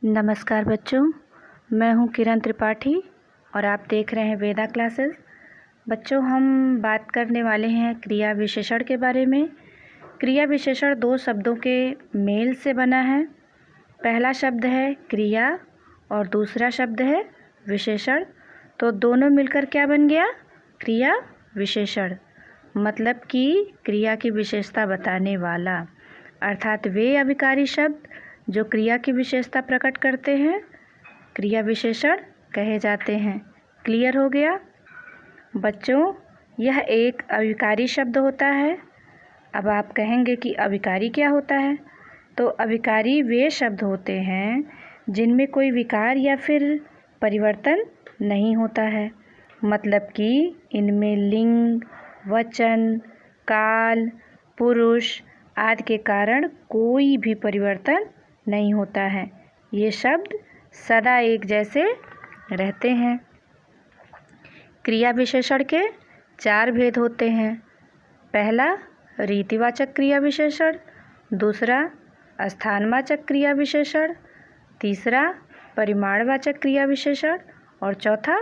नमस्कार बच्चों, मैं हूं किरण त्रिपाठी और आप देख रहे हैं वेदा क्लासेस। बच्चों, हम बात करने वाले हैं क्रिया विशेषण के बारे में। क्रिया विशेषण दो शब्दों के मेल से बना है। पहला शब्द है क्रिया और दूसरा शब्द है विशेषण। तो दोनों मिलकर क्या बन गया? क्रिया विशेषण। मतलब कि क्रिया की विशेषता बताने वाला, अर्थात वे अभिकारी शब्द जो क्रिया की विशेषता प्रकट करते हैं क्रिया विशेषण कहे जाते हैं। क्लियर हो गया बच्चों? यह एक अभिकारी शब्द होता है। अब आप कहेंगे कि अभिकारी क्या होता है? तो अभिकारी वे शब्द होते हैं जिनमें कोई विकार या फिर परिवर्तन नहीं होता है। मतलब कि इनमें लिंग, वचन, काल, पुरुष आदि के कारण कोई भी परिवर्तन नहीं होता है। ये शब्द सदा एक जैसे रहते हैं। क्रिया विशेषण के चार भेद होते हैं। पहला रीतिवाचक क्रिया विशेषण, दूसरा स्थानवाचक क्रिया विशेषण, तीसरा परिमाणवाचक क्रिया विशेषण और चौथा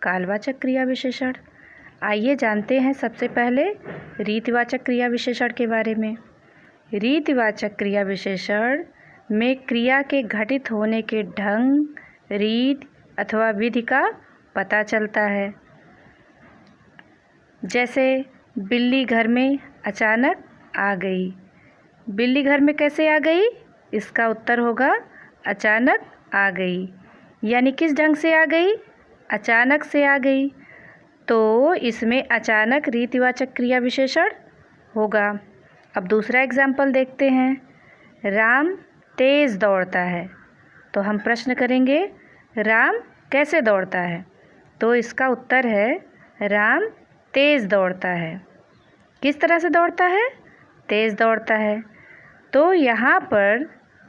कालवाचक क्रिया विशेषण। आइए जानते हैं सबसे पहले रीतिवाचक क्रिया विशेषण के बारे में। रीतिवाचक क्रिया विशेषण में क्रिया के घटित होने के ढंग, रीत अथवा विधि का पता चलता है। जैसे बिल्ली घर में अचानक आ गई। बिल्ली घर में कैसे आ गई? इसका उत्तर होगा अचानक आ गई। यानी किस ढंग से आ गई? अचानक से आ गई। तो इसमें अचानक रीतिवाचक क्रिया विशेषण होगा। अब दूसरा एग्जाम्पल देखते हैं। राम तेज़ दौड़ता है। तो हम प्रश्न करेंगे, राम कैसे दौड़ता है? तो इसका उत्तर है राम तेज़ दौड़ता है। किस तरह से दौड़ता है? तेज़ दौड़ता है। तो यहाँ पर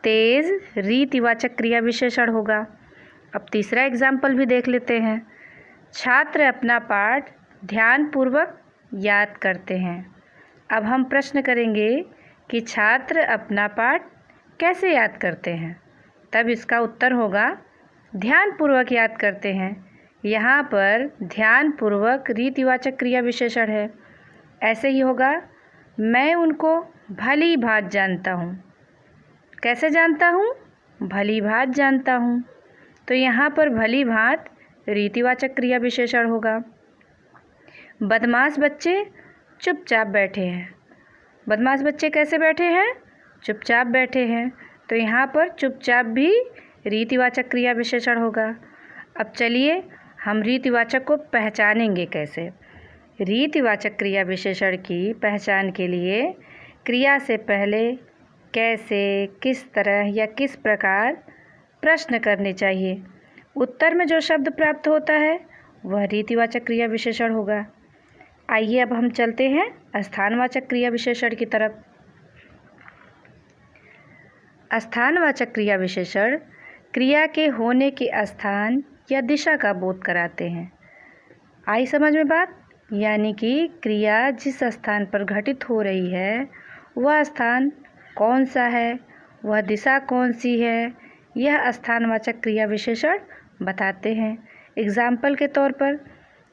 तेज़ रीतिवाचक क्रिया विशेषण होगा। अब तीसरा एग्जाम्पल भी देख लेते हैं। छात्र अपना पाठ ध्यानपूर्वक याद करते हैं। अब हम प्रश्न करेंगे कि छात्र अपना पाठ कैसे याद करते हैं? तब इसका उत्तर होगा ध्यानपूर्वक याद करते हैं। यहाँ पर ध्यानपूर्वक रीतिवाचक क्रिया विशेषण है। ऐसे ही होगा, मैं उनको भली भांति जानता हूँ। कैसे जानता हूँ? भली भांति जानता हूँ। तो यहाँ पर भली भांति रीतिवाचक क्रिया विशेषण होगा। बदमाश बच्चे चुपचाप बैठे हैं। बदमाश बच्चे कैसे बैठे हैं? चुपचाप बैठे हैं। तो यहाँ पर चुपचाप भी रीतिवाचक क्रिया विशेषण होगा। अब चलिए हम रीतिवाचक को पहचानेंगे कैसे। रीतिवाचक क्रिया विशेषण की पहचान के लिए क्रिया से पहले कैसे, किस तरह या किस प्रकार प्रश्न करने चाहिए। उत्तर में जो शब्द प्राप्त होता है वह रीतिवाचक क्रिया विशेषण होगा। आइए अब हम चलते हैं स्थानवाचक क्रिया विशेषण की तरफ। स्थानवाचक क्रिया विशेषण क्रिया के होने के स्थान या दिशा का बोध कराते हैं। आई समझ में बात? यानी कि क्रिया जिस स्थान पर घटित हो रही है वह स्थान कौन सा है, वह दिशा कौन सी है, यह स्थानवाचक क्रिया विशेषण बताते हैं। एग्जाम्पल के तौर पर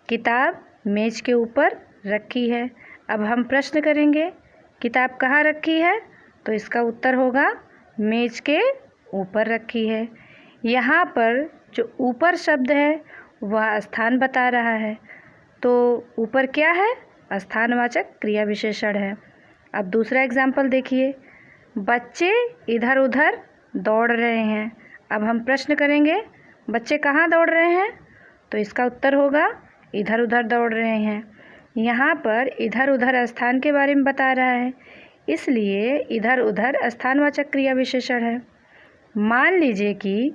किताब मेज के ऊपर रखी है। अब हम प्रश्न करेंगे, किताब कहाँ रखी है? तो इसका उत्तर होगा मेज के ऊपर रखी है। यहाँ पर जो ऊपर शब्द है वह स्थान बता रहा है। तो ऊपर क्या है? स्थानवाचक क्रिया विशेषण है। अब दूसरा एग्जाम्पल देखिए। बच्चे इधर उधर दौड़ रहे हैं। अब हम प्रश्न करेंगे, बच्चे कहाँ दौड़ रहे हैं? तो इसका उत्तर होगा इधर उधर दौड़ रहे हैं। यहाँ पर इधर उधर स्थान के बारे में बता रहा है, इसलिए इधर उधर स्थानवाचक क्रिया विशेषण है। मान लीजिए कि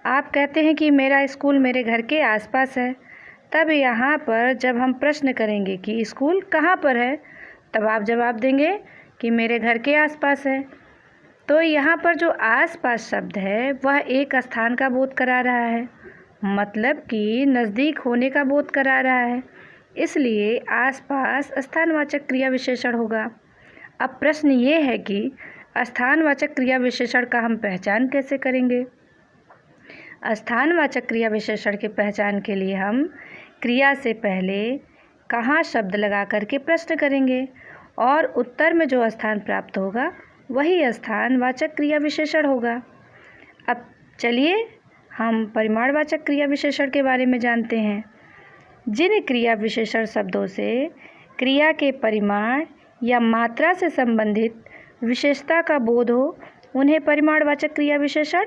आप कहते हैं कि मेरा स्कूल मेरे घर के आसपास है। तब यहाँ पर जब हम प्रश्न करेंगे कि स्कूल कहाँ पर है, तब आप जवाब देंगे कि मेरे घर के आसपास है। तो यहाँ पर जो आसपास शब्द है वह एक स्थान का बोध करा रहा है, मतलब कि नज़दीक होने का बोध करा रहा है। इसलिए आसपास स्थानवाचक क्रिया विशेषण होगा। अब प्रश्न ये है कि स्थानवाचक क्रिया विशेषण का हम पहचान कैसे करेंगे। स्थानवाचक क्रिया विशेषण की पहचान के लिए हम क्रिया से पहले कहाँ शब्द लगा करके प्रश्न करेंगे और उत्तर में जो स्थान प्राप्त होगा वही स्थानवाचक क्रिया विशेषण होगा। अब चलिए हम परिमाणवाचक क्रिया विशेषण के बारे में जानते हैं। जिन क्रिया विशेषण शब्दों से क्रिया के परिमाण या मात्रा से संबंधित विशेषता का बोध हो उन्हें परिमाणवाचक क्रिया विशेषण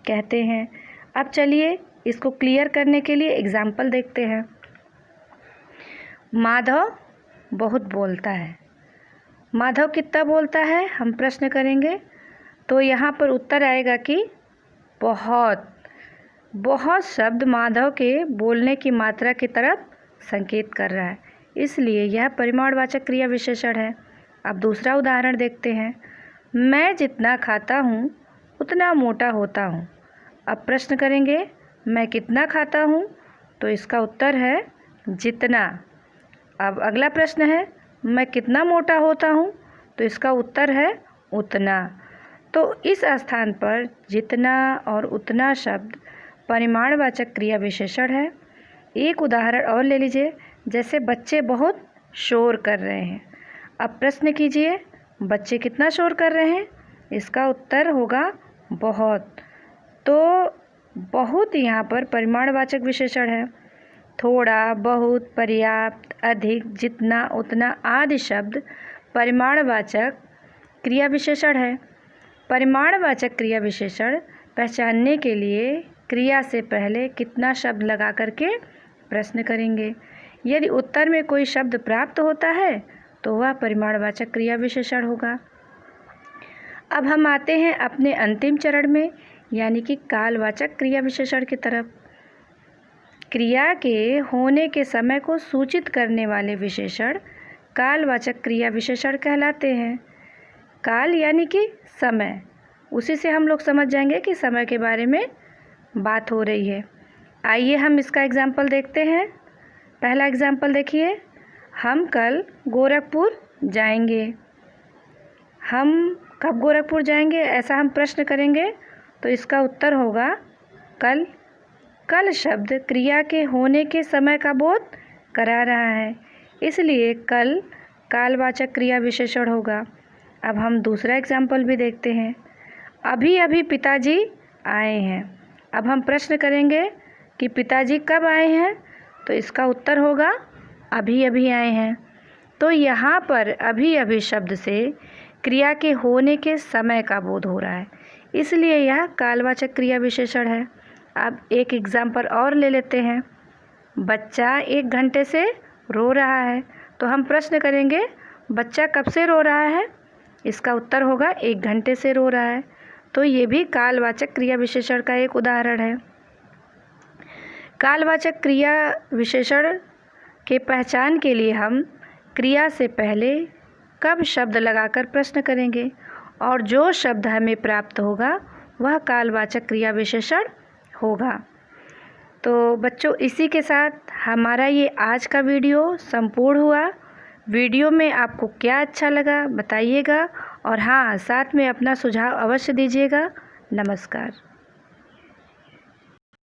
कहते हैं। अब चलिए इसको क्लियर करने के लिए एग्जाम्पल देखते हैं। माधव बहुत बोलता है। माधव कितना बोलता है, हम प्रश्न करेंगे तो यहाँ पर उत्तर आएगा कि बहुत। बहुत शब्द माधव के बोलने की मात्रा की तरफ संकेत कर रहा है, इसलिए यह परिमाणवाचक क्रिया विशेषण है। अब दूसरा उदाहरण देखते हैं। मैं जितना खाता हूँ उतना मोटा होता हूँ। अब प्रश्न करेंगे मैं कितना खाता हूँ, तो इसका उत्तर है जितना। अब अगला प्रश्न है मैं कितना मोटा होता हूँ, तो इसका उत्तर है उतना। तो इस स्थान पर जितना और उतना शब्द परिमाणवाचक क्रिया विशेषण है। एक उदाहरण और ले लीजिए, जैसे बच्चे बहुत शोर कर रहे हैं। अब प्रश्न कीजिए बच्चे कितना शोर कर रहे हैं, इसका उत्तर होगा बहुत। तो बहुत यहाँ पर परिमाणवाचक विशेषण है। थोड़ा, बहुत, पर्याप्त, अधिक, जितना, उतना आदि शब्द परिमाणवाचक क्रिया विशेषण है। परिमाणवाचक क्रिया विशेषण पहचानने के लिए क्रिया से पहले कितना शब्द लगा करके प्रश्न करेंगे। यदि उत्तर में कोई शब्द प्राप्त होता है तो वह परिमाणवाचक क्रिया विशेषण होगा। अब हम आते हैं अपने अंतिम चरण में, यानी कि कालवाचक क्रिया विशेषण की तरफ। क्रिया के होने के समय को सूचित करने वाले विशेषण कालवाचक क्रिया विशेषण कहलाते हैं। काल यानी कि समय, उसी से हम लोग समझ जाएंगे कि समय के बारे में बात हो रही है। आइए हम इसका एग्जाम्पल देखते हैं। पहला एग्जाम्पल देखिए, हम कल गोरखपुर जाएंगे। हम कब गोरखपुर जाएंगे, ऐसा हम प्रश्न करेंगे तो इसका उत्तर होगा कल। कल शब्द क्रिया के होने के समय का बोध करा रहा है, इसलिए कल कालवाचक क्रिया विशेषण होगा। अब हम दूसरा एग्जाम्पल भी देखते हैं। अभी अभी पिताजी आए हैं। अब हम प्रश्न करेंगे कि पिताजी कब आए हैं, तो इसका उत्तर होगा अभी अभी आए हैं। तो यहाँ पर अभी अभी शब्द से क्रिया के होने के समय का बोध हो रहा है, इसलिए यह कालवाचक क्रिया विशेषण है। अब एक एग्जाम्पल और ले लेते हैं। बच्चा 1 घंटे से रो रहा है, तो हम प्रश्न करेंगे बच्चा कब से रो रहा है, इसका उत्तर होगा 1 घंटे से रो रहा है। तो ये भी कालवाचक क्रिया विशेषण का एक उदाहरण है। कालवाचक क्रिया विशेषण के पहचान के लिए हम क्रिया से पहले कब शब्द लगाकर प्रश्न करेंगे और जो शब्द हमें प्राप्त होगा वह कालवाचक क्रिया विशेषण होगा। तो बच्चों, इसी के साथ हमारा ये आज का वीडियो संपूर्ण हुआ। वीडियो में आपको क्या अच्छा लगा बताइएगा, और हाँ, साथ में अपना सुझाव अवश्य दीजिएगा। नमस्कार।